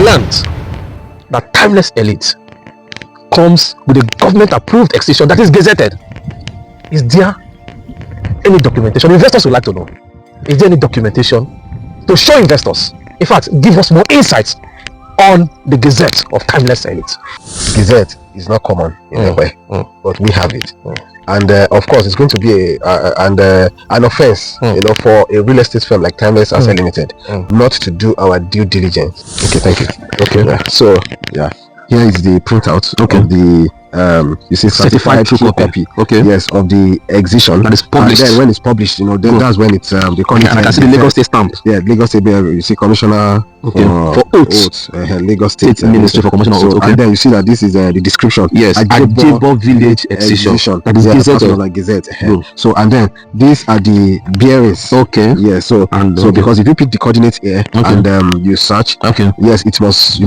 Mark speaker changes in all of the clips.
Speaker 1: learned that Timeless Elite comes with a government-approved Exition that is gazetted. Is there any documentation? Investors would like to know. Is there any documentation to show investors? In fact, give us more insights on the Gazette of Timeless Elite.
Speaker 2: Gazette is not common in a way, but we have it. And of course, it's going to be an offense, you know, for a real estate firm like Timeless Estate Limited not to do our due diligence. Okay, thank you. Okay, so yeah, here is the printout of the you see certified true copy. Okay, yes, of the Exition
Speaker 1: that is published.
Speaker 2: And then when it's published, you know, then that's when it's they call it.
Speaker 1: And I can see the Lagos State stamp.
Speaker 2: Yeah, Lagos State. You see Commissioner
Speaker 1: for Oaths,
Speaker 2: Lagos State
Speaker 1: Ministry for Commissioner Oaths.
Speaker 2: And then you see that this is the description.
Speaker 1: Yes, Ajebo Village Exition. That is Gazetted.
Speaker 2: Like Gazette. So and then these are the bearings. Okay. Yeah. So because if you pick the coordinates here and you search. Okay. Yes, it must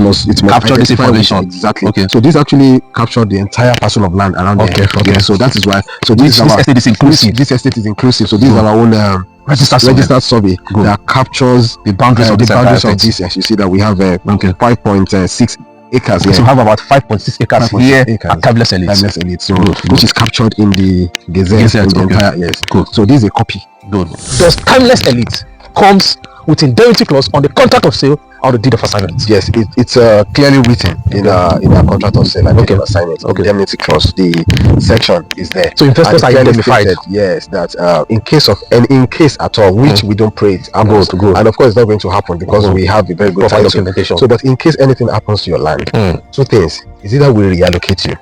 Speaker 1: capture this information.
Speaker 2: Exactly. Okay. So this actually captured the entire parcel of land around there. Okay. So that is why. So this
Speaker 1: estate is inclusive.
Speaker 2: This estate is inclusive. So this is our own registered survey that captures the boundaries of this. Yes, you see that we have 5.6 acres here.
Speaker 1: So we have about 5.6 acres here at Timeless
Speaker 2: Elite. So which is captured in the Gazette. In the entire, yes. Good. So this is a copy.
Speaker 1: Good. Does Timeless Elite comes with indemnity clause on the contract of sale or the deed of assignment?
Speaker 2: Yes, it's clearly written in our contract of sale and deed of assignment. Indemnity clause, the section is there.
Speaker 1: So investors are indemnified.
Speaker 2: Yes, that in case at all, which we don't pray it happens. Good. And of course, it's not going to happen because we have a very good documentation. So, but in case anything happens to your land, two things: is either we reallocate you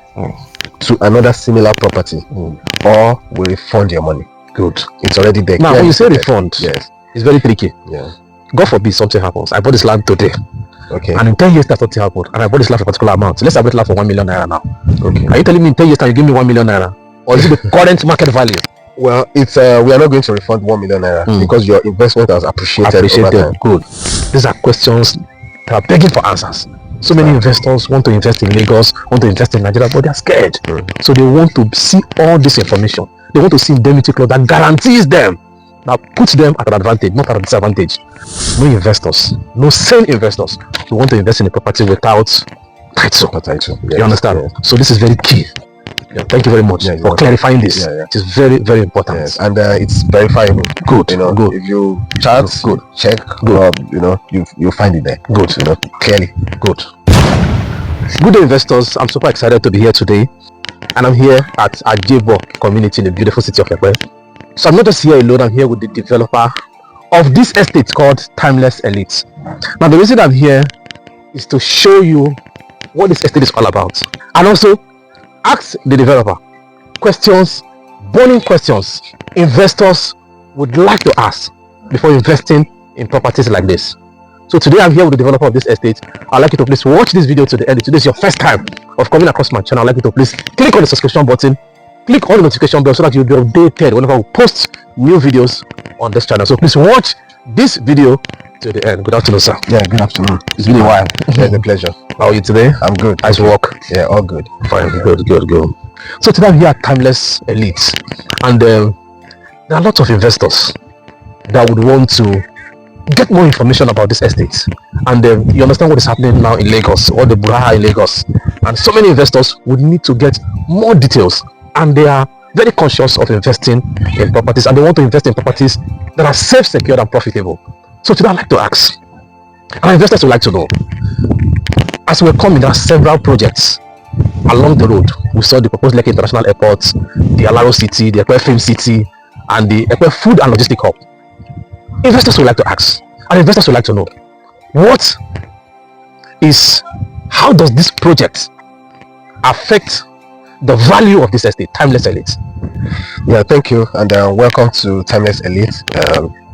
Speaker 2: to another similar property, or we refund your money. Good. It's already there.
Speaker 1: Now, when you say refund,
Speaker 2: yes,
Speaker 1: it's very tricky.
Speaker 2: Yeah.
Speaker 1: God forbid something happens. I bought this land today. Okay. And in 10 years that something happened. And I bought this land for a particular amount. So let's have it land for 1 million naira now. Okay. Are you telling me in 10 years time you give me 1 million naira? Or is it the current market value?
Speaker 2: Well, it's we are not going to refund 1 million naira because your investment has appreciated over time.
Speaker 1: Good. These are questions that are begging for answers. So many investors want to invest in Lagos, want to invest in Nigeria, but they are scared. So they want to see all this information. They want to see indemnity clause that guarantees them, that puts them at an advantage, not at a disadvantage. No investors, no sane investors who want to invest in a property without title. Yes. You understand? Yes. So this is very key. Yeah, thank you very much for clarifying this. It is very, very important.
Speaker 2: Yes, and it's verifiable. Good. You know, good. If you chat, good. Check, good. You know, you find it there. Good. You know, clearly.
Speaker 1: Good. Good day, investors. I'm super excited to be here today, and I'm here at Ajebo community in the beautiful city of Epe. So I'm not just here alone. I'm here with the developer of this estate called Timeless Elite. Now, the reason I'm here is to show you what this estate is all about, and also ask the developer questions, burning questions investors would like to ask before investing in properties like this. So today I'm here with the developer of this estate. I'd like you to please watch this video to the end. If this is your first time of coming across my channel, I'd like you to please click on the subscription button, click on the notification bell so that you'll be updated whenever we post new videos on this channel. So please watch this video to the end. Good afternoon, sir.
Speaker 2: Yeah, good afternoon.
Speaker 1: It's been a while.
Speaker 2: Yeah, it's a pleasure.
Speaker 1: How are you today?
Speaker 2: I'm good.
Speaker 1: Nice work.
Speaker 2: Yeah, all good.
Speaker 1: Fine. Good. So today I'm here at Timeless Elite, and there are lots of investors that would want to get more information about this estate. And you understand what is happening now in Lagos, or the Buraha in Lagos, and so many investors would need to get more details, and they are very conscious of investing in properties, and they want to invest in properties that are safe, secure, and profitable. So today I'd like to ask, our investors would like to know, as we're coming, there are several projects along the road. We saw the proposed Lekki International Airport, the Alaro City, the Epe Film City, and the Epe Food and Logistic Hub. Investors would like to ask, and investors would like to know, how does this project affect the value of this estate, Timeless Elite?
Speaker 2: Yeah, thank you, and welcome to Timeless Elite,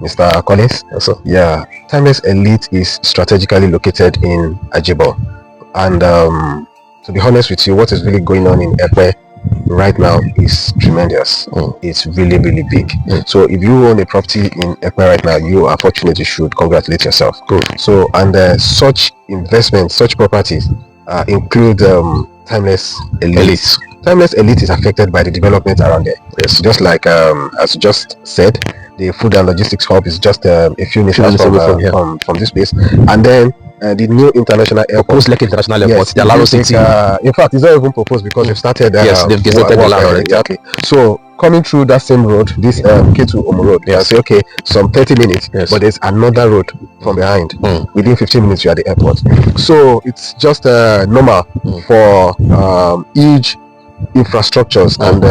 Speaker 2: Mr. Collins.
Speaker 1: Also,
Speaker 2: yeah, Timeless Elite is strategically located in Ajebo, and to be honest with you, what is really going on in Epe right now is tremendous. It's really, really big. So if you own a property in Epe right now, you are fortunate. You should congratulate yourself. Good. So, and such investments, such properties include Timeless Elite. Timeless Elite is affected by the development around there. Yes. Just like as you just said, the food and logistics hub is just a few meters from this place, and then the new international airport.
Speaker 1: Proposed Lekki International Airport, the Alaro City.
Speaker 2: In fact, it's not even proposed because they've started.
Speaker 1: Yes, they've gazetted the land already.
Speaker 2: Exactly. So coming through that same road, this K2 Omo road, you can say, okay, some 30 minutes, but there's another road from behind. Within 15 minutes, you're at the airport. So it's just normal for each infrastructures and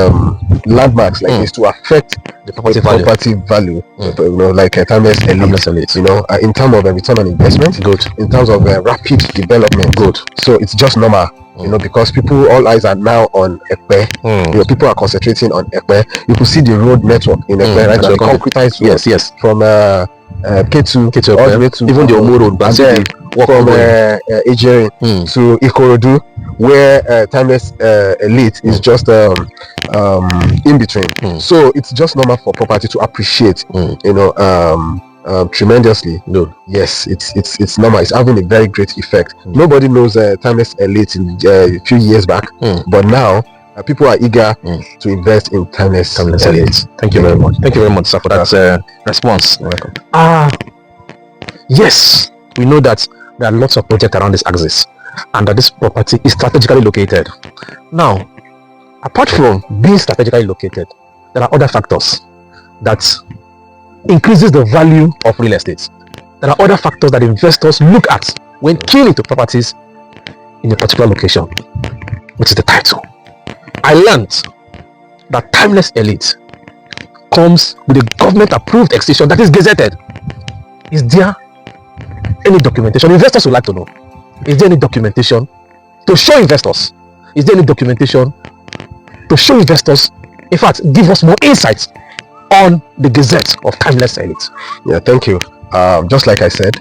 Speaker 2: landmarks like this to affect the property value, like timeless elite, in terms of return on investment, good, in terms of rapid development, good. So it's just normal, because all eyes are now on Epe. People are concentrating on Epe. You can see the road network in Epe, right? The concretized road, yes, from K2 all the way to
Speaker 1: even the Omo road,
Speaker 2: and then from Ejere to Ikorodu, where timeless elite is just in between. So it's just normal for property to appreciate, tremendously. No, yes, it's normal. It's having a very great effect. Nobody knows timeless elite in a few years back, but now people are eager to invest in timeless elite.
Speaker 1: Thank you very much. Thank you very much, sir, for that response.
Speaker 2: You're welcome.
Speaker 1: Yes, we know that there are lots of projects around this axis, and that this property is strategically located. Now, apart from being strategically located, there are other factors that increases the value of real estate. There are other factors that investors look at when keying into properties in a particular location, which is the title. I learned that timeless elite comes with a government-approved extension that is gazetted. Is there any documentation? Investors would like to know. Is there any documentation to show investors? Is there any documentation to show investors? In fact, give us more insights on the Gazette of timeless elite.
Speaker 2: Yeah, thank you. Just like I said,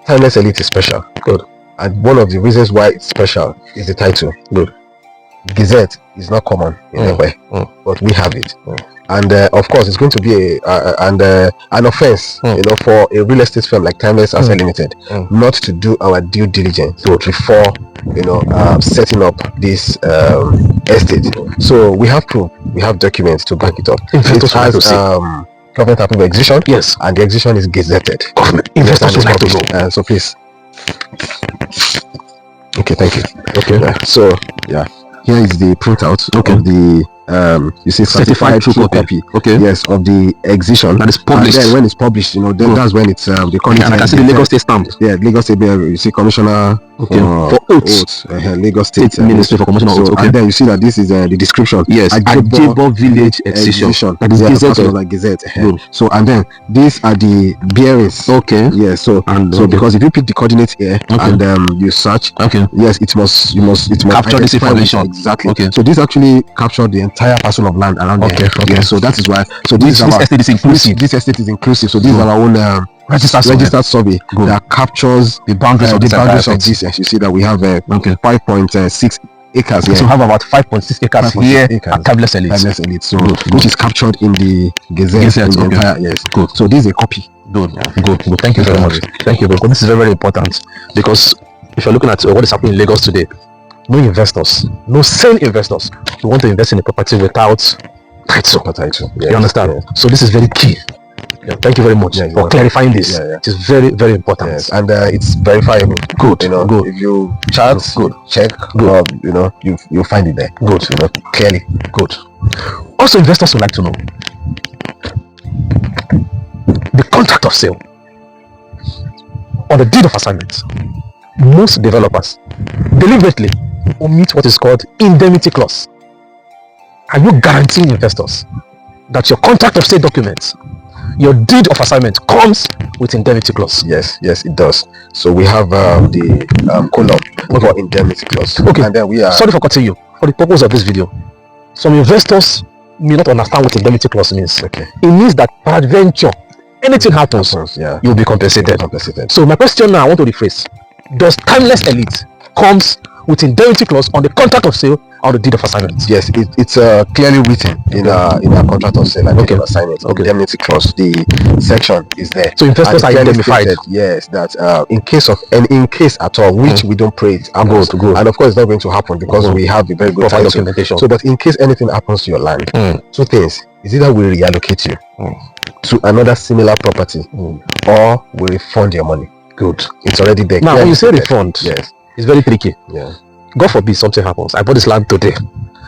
Speaker 2: timeless elite is special.
Speaker 1: Good.
Speaker 2: And one of the reasons why it's special is the title.
Speaker 1: Good.
Speaker 2: Gazette is not common in a way, but we have it. And of course, it's going to be an offense, for a real estate firm like Timeless Asset Limited, not to do our due diligence before, setting up this estate. So we have proof, we have documents to back it up.
Speaker 1: Investors
Speaker 2: it has government approved Exition,
Speaker 1: yes,
Speaker 2: and the Exition is gazetted.
Speaker 1: Government investors would like to know.
Speaker 2: So please. Okay, thank you.
Speaker 1: Okay.
Speaker 2: So yeah. Here is the printout of the you see certified true copy.
Speaker 1: Okay.
Speaker 2: Yes, of the Exition
Speaker 1: that is published.
Speaker 2: And then when it's published, then that's when it's they call it.
Speaker 1: And I can see the Lagos State stamp.
Speaker 2: Yeah, Lagos State. You see Commissioner
Speaker 1: for Oaths.
Speaker 2: Lagos State
Speaker 1: Ministry for Commissioner Oaths. Okay.
Speaker 2: And then you see that this is the description.
Speaker 1: Yes, Ajebo Village Exition.
Speaker 2: That is Gazette. Gazette. So and then these are the bearings.
Speaker 1: Okay.
Speaker 2: Yes. So because if you pick the coordinates here and you search, yes, it must
Speaker 1: capture this information.
Speaker 2: Exactly.
Speaker 1: Okay.
Speaker 2: So this actually captured the entire parcel of land around there. Yeah. So that is why. So this
Speaker 1: estate is inclusive.
Speaker 2: This estate is inclusive. So this is our own registered survey that captures
Speaker 1: the boundaries of
Speaker 2: this. You see that we have 5.6 acres here.
Speaker 1: So we have about 5.6 acres here at Timeless
Speaker 2: Elite. So which is captured in the Gazette. Yes.
Speaker 1: Good.
Speaker 2: So this is a copy.
Speaker 1: Good. Thank you very much. Thank you. This is very, very important, because if you're looking at what is happening in Lagos today, no investors, no sane investors who want to invest in a property without title.
Speaker 2: Yes.
Speaker 1: You understand? Yeah. So this is very key. Yeah, thank you very much for clarifying this. It is very, very important.
Speaker 2: Yes, and it's verifiable.
Speaker 1: Good.
Speaker 2: Good. If you chat, check, you'll find it there.
Speaker 1: Good.
Speaker 2: Clearly.
Speaker 1: Good. Also, investors would like to know the contract of sale or the deed of assignment. Most developers deliberately omit what is called indemnity clause. Are you guaranteeing investors that your contract of sale documents, your deed of assignment, comes with indemnity clause?
Speaker 2: Yes, it does. So we have the column for indemnity clause.
Speaker 1: Okay.
Speaker 2: And then we are.
Speaker 1: Sorry for cutting you. For the purpose of this video, some investors may not understand what indemnity clause means.
Speaker 2: Okay.
Speaker 1: It means that peradventure anything happens, you'll be compensated. So my question now, I want to rephrase: does Timeless Elite comes with indemnity clause on the contract of sale or the deed of assignment?
Speaker 2: Yes, it's clearly written in our contract of sale and deed of assignment. Indemnity clause, the section is there.
Speaker 1: So investors are indemnified.
Speaker 2: Yes, that in case at all, which we don't pray it happens. Good. And of course, it's not going to happen because we have a very good
Speaker 1: documentation.
Speaker 2: So, but in case anything happens to your land, two things: is either we reallocate you to another similar property, or we refund your money.
Speaker 1: Good.
Speaker 2: It's already there.
Speaker 1: Now, when you say refund,
Speaker 2: yes,
Speaker 1: it's very tricky.
Speaker 2: yeah.
Speaker 1: God forbid something happens. I bought this land today.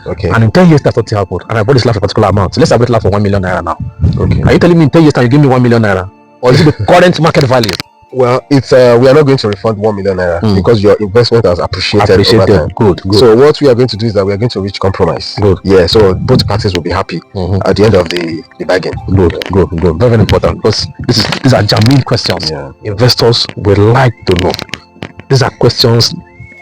Speaker 2: Okay.
Speaker 1: And in 10 years, that something happened. And I bought this land for a particular amount. Let's have it land for 1 million naira now.
Speaker 2: Okay.
Speaker 1: Are you telling me in 10 years time you give me 1 million naira? Or is it the current market value?
Speaker 2: Well, it's we are not going to refund 1 million naira because your investment has appreciated over time.
Speaker 1: Good.
Speaker 2: So what we are going to do is that we are going to reach compromise.
Speaker 1: Good.
Speaker 2: Yeah. So both parties will be happy at the end of the bargain.
Speaker 1: Good. Very, very important, because these are genuine questions.
Speaker 2: Yeah.
Speaker 1: Investors would like to know. These are questions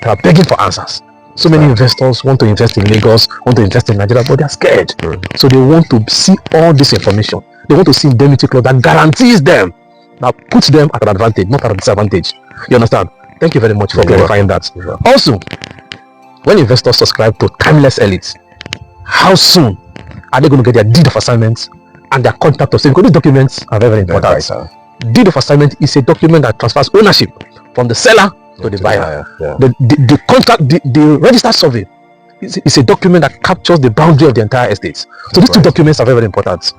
Speaker 1: that are begging for answers. So many investors want to invest in Lagos, want to invest in Nigeria, but they are scared. So they want to see all this information. They want to see indemnity clause that guarantees them, that puts them at an advantage, not at a disadvantage. You understand? Thank you very much for clarifying that. Also, when investors subscribe to Timeless Elites, how soon are they going to get their deed of assignment and their contract of sale? Because these documents are very, very important. Deed of assignment is a document that transfers ownership from the seller to the buyer. The contract, the registered survey is a document that captures the boundary of the entire estate. So these two documents are very, very important.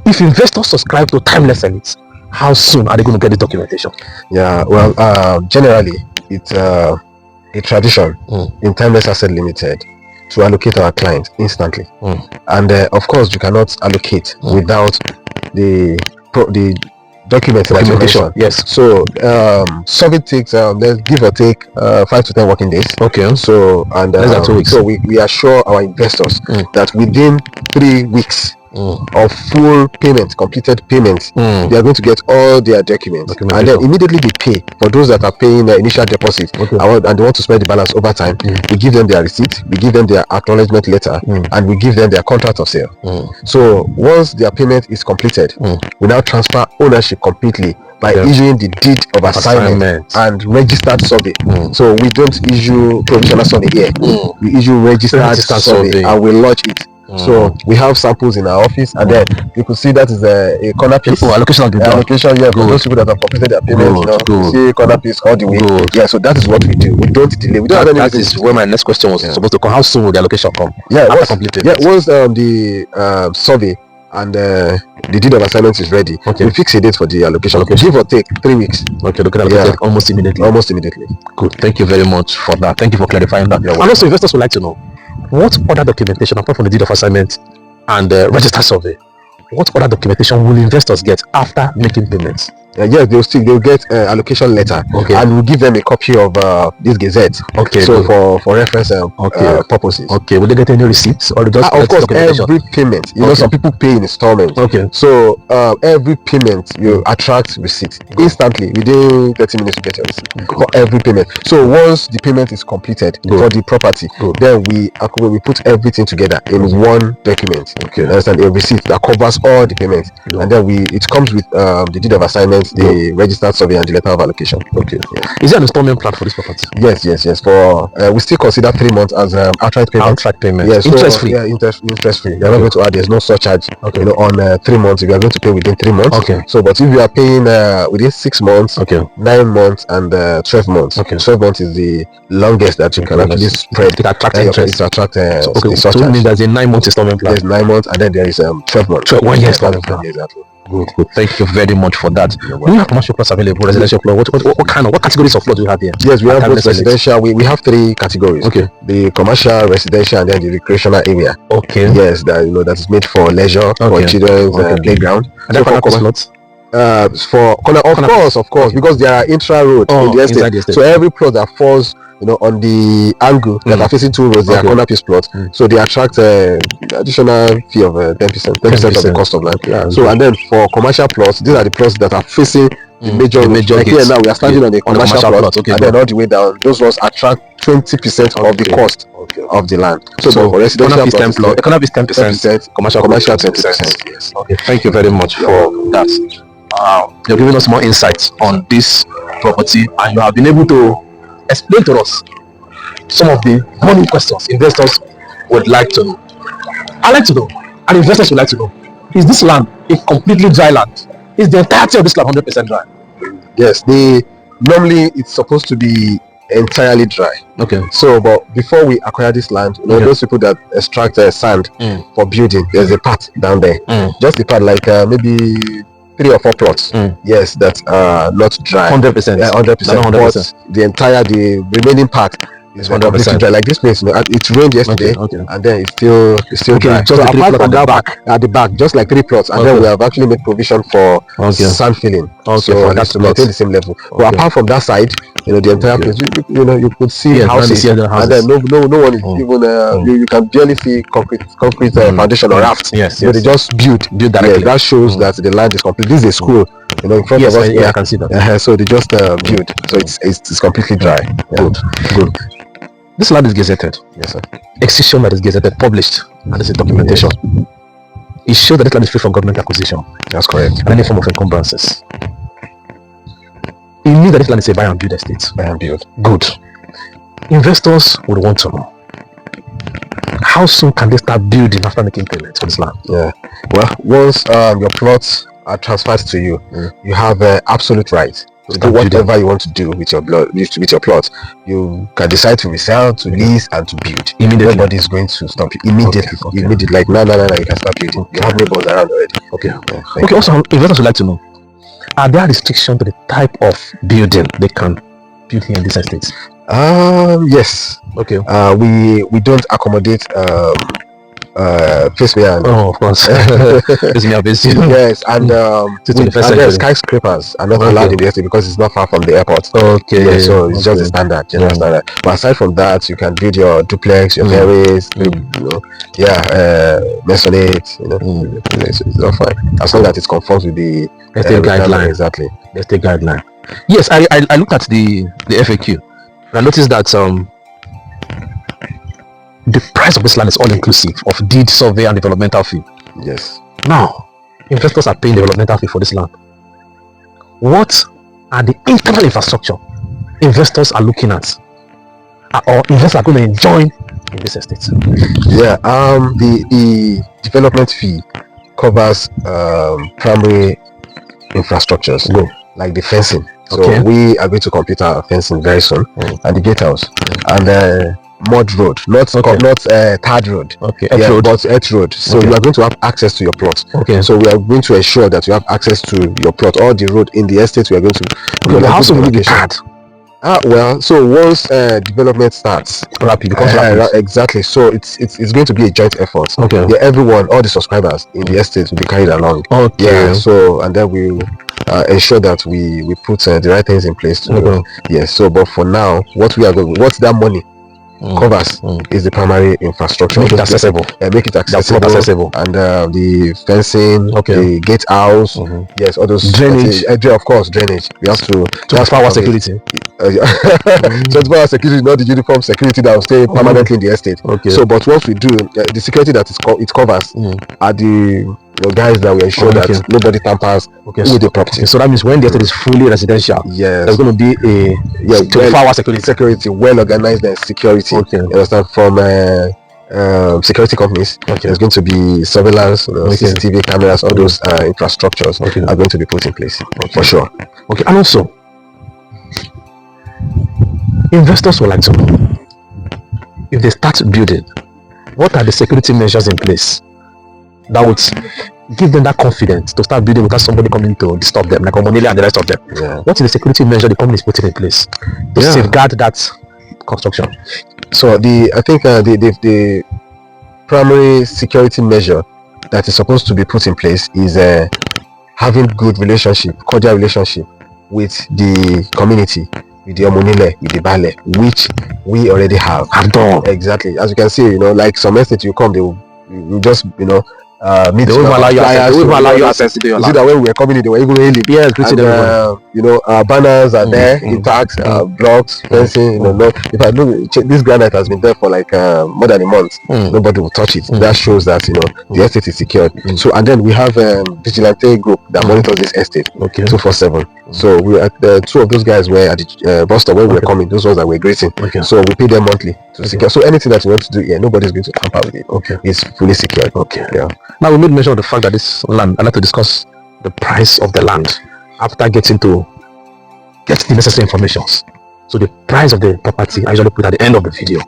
Speaker 1: If investors subscribe to Timeless Elites, how soon are they going to get the documentation?
Speaker 2: Yeah, well, generally it's a tradition in Timeless Asset Limited to allocate our clients instantly, and of course you cannot allocate without the documentation.
Speaker 1: Yes.
Speaker 2: So survey takes let's give or take 5 to 10 working days.
Speaker 1: Okay.
Speaker 2: So and
Speaker 1: less than 2 weeks.
Speaker 2: So we assure our investors that within 3 weeks of full payment, completed payments, they are going to get all their documents, and then immediately they pay. For those that are paying the initial deposit and they want to spread the balance over time, we give them their receipt, we give them their acknowledgement letter, and we give them their contract of sale. So once their payment is completed, we now transfer ownership completely by issuing the deed of assignment and registered survey. So we don't issue provisional survey here. We issue registered survey and we lodge it. So we have samples in our office, and then you could see that is a corner piece.
Speaker 1: Allocation of the
Speaker 2: allocation, yeah, for those people that have completed their payments. You see corner piece all the way. Yeah, so that is what we do. We don't delay. We don't have any.
Speaker 1: That is where my next question was supposed to come. How soon will the allocation come?
Speaker 2: Yeah, once the survey and the deed of assignment is ready, we fix a date for the allocation. Give or take 3 weeks.
Speaker 1: Okay, look at that almost immediately.
Speaker 2: Almost immediately.
Speaker 1: Good. Thank you very much for that. Thank you for clarifying that. And also, investors would like to know, what other documentation apart from the deed of assignment and the registered survey, what other documentation will investors get after making payments?
Speaker 2: Yes, they'll get allocation letter, and we'll give them a copy of this Gazette. So for reference purposes.
Speaker 1: Will they get any receipts, or just
Speaker 2: of course every payment? You know, some people pay in installments. So every payment you attract receipt instantly within 30 minutes. You get your receipt for every payment. So once the payment is completed for the property, then we put everything together in one document. Understand? A receipt that covers all the payments, and then it comes with the deed of assignment, the registered survey, and the letter of allocation.
Speaker 1: Is there an installment plan for this property?
Speaker 2: Yes. For we still consider 3 months as outright payment. Yes,
Speaker 1: interest free.
Speaker 2: Yeah, interest free. You're not going to add. There's no surcharge. You know, on 3 months, if you are going to pay within 3 months. So, but if you are paying within 6 months, 9 months, and 12 months. 12 months is the longest that you can actually spread.
Speaker 1: It attracts interest.
Speaker 2: To attract
Speaker 1: so it means there's a 9 month installment plan.
Speaker 2: There's 9 months, and then there is 12 months.
Speaker 1: 1 year installment plan.
Speaker 2: Exactly.
Speaker 1: Good. Thank you very much for that. Do you have commercial plots available, residential plot? What categories of plots do you have here?
Speaker 2: Yes, we have both residential. We have 3 categories. The commercial, residential, and then the recreational area. Yes, that is made for leisure, for children's playground.
Speaker 1: And then for plots?
Speaker 2: For corner, of course, because there are intra road in the estate. So every plot that falls, on the angle that are facing 2 roads, they are corner piece plots. So they attract additional fee of 10% of the cost of land. So and then for commercial plots, these are the plots that are facing the major like here now we are standing on the commercial plot, and then all the way down, those ones attract 20% of the cost of the land. So for residential plot,
Speaker 1: economic is 10%, commercial
Speaker 2: 20%.
Speaker 1: Yes. Thank you very much for that. You're giving us more insights on this property, and you have been able to explain to us some of the common questions investors would like to know. I'd like to know, and investors would like to know, is this land a completely dry land? Is the entirety of this land 100% dry?
Speaker 2: Yes, normally it's supposed to be entirely dry. So, but before we acquire this land, those people that extract sand for building, there's a part down there. Just a part like maybe 3 or 4 plots. Yes, that are not dry.
Speaker 1: 100%.
Speaker 2: 100%. But the remaining part is 100% dry. Like this place, it rained yesterday, and then it's still dry.
Speaker 1: Just
Speaker 2: so apart from that,
Speaker 1: back,
Speaker 2: at the back, just like 3 plots, and then we have actually made provision for sand filling. So that's to maintain the same level. But apart from that side, the entire place, you could see houses, and then no one is even you can barely see concrete foundation or raft.
Speaker 1: Yes,
Speaker 2: they just build directly. That shows that the land is complete. This is a school, in front of us.
Speaker 1: I can see that.
Speaker 2: So they just build, so it's completely dry.
Speaker 1: Good. This land is gazetted.
Speaker 2: Yes, sir.
Speaker 1: Exition that is gazetted, published, and this is documentation. Yes. It shows that this land is free from government acquisition.
Speaker 2: That's correct.
Speaker 1: And any form of encumbrances. It means that this land is a buy and build estate.
Speaker 2: Buy and build.
Speaker 1: Good. Investors would want to know, how soon can they start building after making payments for this land?
Speaker 2: Yeah. Well, once your plots are transferred to you, you have absolute right to do whatever you want to do with your plot. You can decide to resell, to lease, and to build.
Speaker 1: Immediately.
Speaker 2: Nobody is going to stop you. Immediately. Okay. Immediately. Like no, you can start building. You have neighbors around already.
Speaker 1: Okay. Okay. Also, investors would like to know, are there restrictions to the type of building they can build here in these estates?
Speaker 2: Yes.
Speaker 1: Okay.
Speaker 2: We don't accommodate face me and
Speaker 1: of course. Face me and face you.
Speaker 2: Yes, and skyscrapers are not allowed in the estate because it's not far from the airport.
Speaker 1: Okay.
Speaker 2: Yeah, so it's just the standard, general standard. But aside from that, you can build your duplex, your terrace, masonite, it's all fine as long as it conforms with the
Speaker 1: estate guideline.
Speaker 2: Exactly.
Speaker 1: The estate guideline. Yes, I looked at the FAQ and I noticed that the price of this land is all inclusive of deed, survey, and developmental fee.
Speaker 2: Yes.
Speaker 1: Now, investors are paying developmental fee for this land. What are the internal infrastructure investors are looking at, or investors are going to enjoy in this estate?
Speaker 2: Yeah. The development fee covers primary infrastructures, like the fencing. So we are going to complete our fencing very soon, and the gatehouse, and mud road, not tarred road, road. But earth road. So you are going to have access to your plot. So we are going to ensure that you have access to your plot. All the road in the estate we are going to.
Speaker 1: The house will be tarred.
Speaker 2: Well, so once development starts,
Speaker 1: rapid.
Speaker 2: Exactly. So it's going to be a joint effort. Everyone, all the subscribers in the estate will be carried along. So and then we'll ensure that we put the right things in place to so but for now, what that money covers is the primary infrastructure.
Speaker 1: Make it accessible.
Speaker 2: Make it accessible. And the fencing, the gatehouse, yes, all those
Speaker 1: drainage.
Speaker 2: Of course, drainage. We have to
Speaker 1: power security.
Speaker 2: 24-hour security, not the uniform security that will stay permanently in the estate. So, but what we do, the security that it covers are the guys that will ensure that nobody tampers with the property.
Speaker 1: So that means when the estate is fully residential, there's going to be a 24-hour security,
Speaker 2: well organized and security. You understand, from security companies. There's going to be surveillance, CCTV cameras, all those infrastructures are going to be put in place for sure.
Speaker 1: And also, investors would like to know, if they start building, what are the security measures in place that would give them that confidence to start building without somebody coming to disturb them, like omo-onile and the rest of them? What is the security measure the company is putting in place to safeguard that construction?
Speaker 2: So I think the primary security measure that is supposed to be put in place is having cordial relationship with the community, with the omo-onile, with the bale, which we already have done. Exactly. As you can see, like some estates you come, they will just meet.
Speaker 1: They won't allow you access to your land.
Speaker 2: See that when we were coming in, they were even hailing.
Speaker 1: Yes,
Speaker 2: banners are there, intact, blocks, fencing. If I look, this granite has been there for like more than a month. Nobody will touch it. That shows that the estate is secured. So, and then we have vigilante group that monitors this estate 24/7. So we two of those guys were at the bus stop when we were coming. Those ones that were greeting. So we pay them monthly to secure. So anything that you want to do here, nobody's going to tamper with it. It's fully secured.
Speaker 1: Now we made mention of the fact that this land, I'd like to discuss the price of the land after getting the necessary information. So the price of the property I usually put at the end of the video.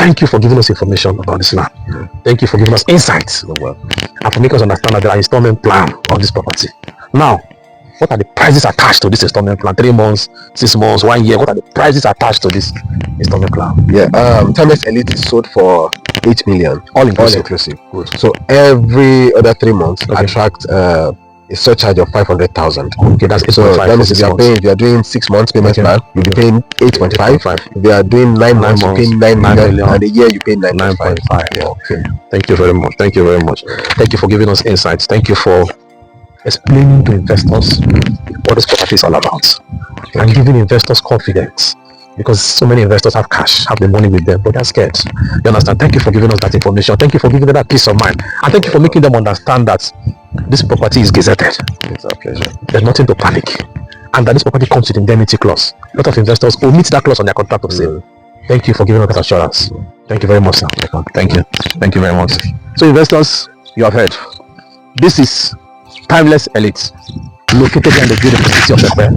Speaker 1: Thank you for giving us information about this land. Thank you for giving us insights and for making us understand that there are installment plan of this property. Now, what are the prices attached to this installment plan? 3 months, 6 months, 1 year. What are the prices attached to this installment plan?
Speaker 2: Yeah, Timeless Elite is sold for 8 million,
Speaker 1: all inclusive.
Speaker 2: All inclusive. Good. So every other 3 months attract a surcharge of 500,000.
Speaker 1: Okay, that's 8.5.
Speaker 2: So that means if you are doing 6 months payment plan, you'll be paying 8.5. If you are doing 9 months, you pay 9 million, and a year you pay 9.5.
Speaker 1: Yeah. Okay. Thank you very much. Thank you very much. Thank you for giving us insights. Thank you for explaining to investors what this property is all about, and giving investors confidence, because so many investors have cash, have the money with them, but they're scared. You understand? Thank you for giving us that information. Thank you for giving them that peace of mind, and thank you for making them understand that this property is gazetted.
Speaker 2: It's our pleasure.
Speaker 1: There's nothing to panic, and that this property comes with indemnity clause. A lot of investors omit that clause on their contract of sale. Thank you for giving us that assurance. Thank you very much, sir. Thank you. Thank you very much. So investors, you have heard. This is Timeless Elite, located in the beautiful city of Epe,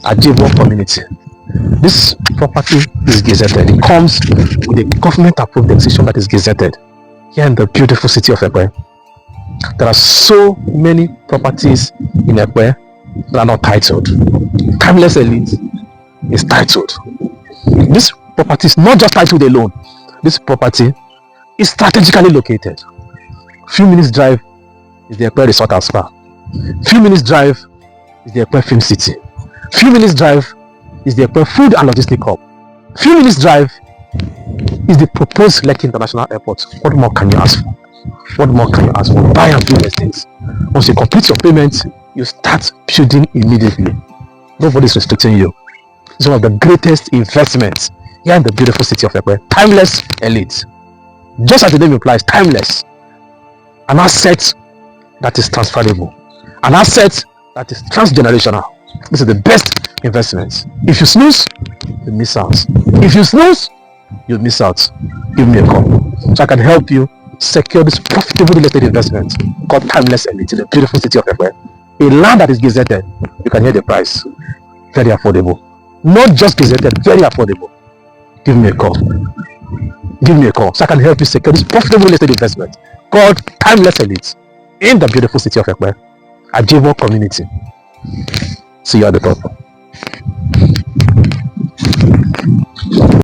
Speaker 1: Ajebo community. This property is gazetted. It comes with a government-approved Exition that is gazetted here in the beautiful city of Epe. There are so many properties in Epe that are not titled. Timeless Elite is titled. This property is not just titled alone. This property is strategically located. Few minutes drive is the Epe Resort and Spa. Few minutes drive is the Epe Film City. Few minutes drive is the Epe Food and Logistics Hub. Few minutes drive is the proposed Lekki International Airport. What more can you ask for? What more can you ask for? Buy and build things. Once you complete your payment, you start building immediately. Nobody is restricting you. It's one of the greatest investments here in the beautiful city of Epe. Timeless Elite. Just as the name implies, timeless. An asset that is transferable, an asset that is transgenerational. This is the best investment. If you snooze, you miss out. If you snooze, you miss out. Give me a call so I can help you secure this profitable real estate investment called Timeless Elite in the beautiful city of Epe. A land that is gazetted. You can hear the price. Very affordable. Not just gazetted, very affordable. Give me a call. Give me a call so I can help you secure this profitable real estate investment called Timeless Elite in the beautiful city of Epe, Ajebo community. See you at the top.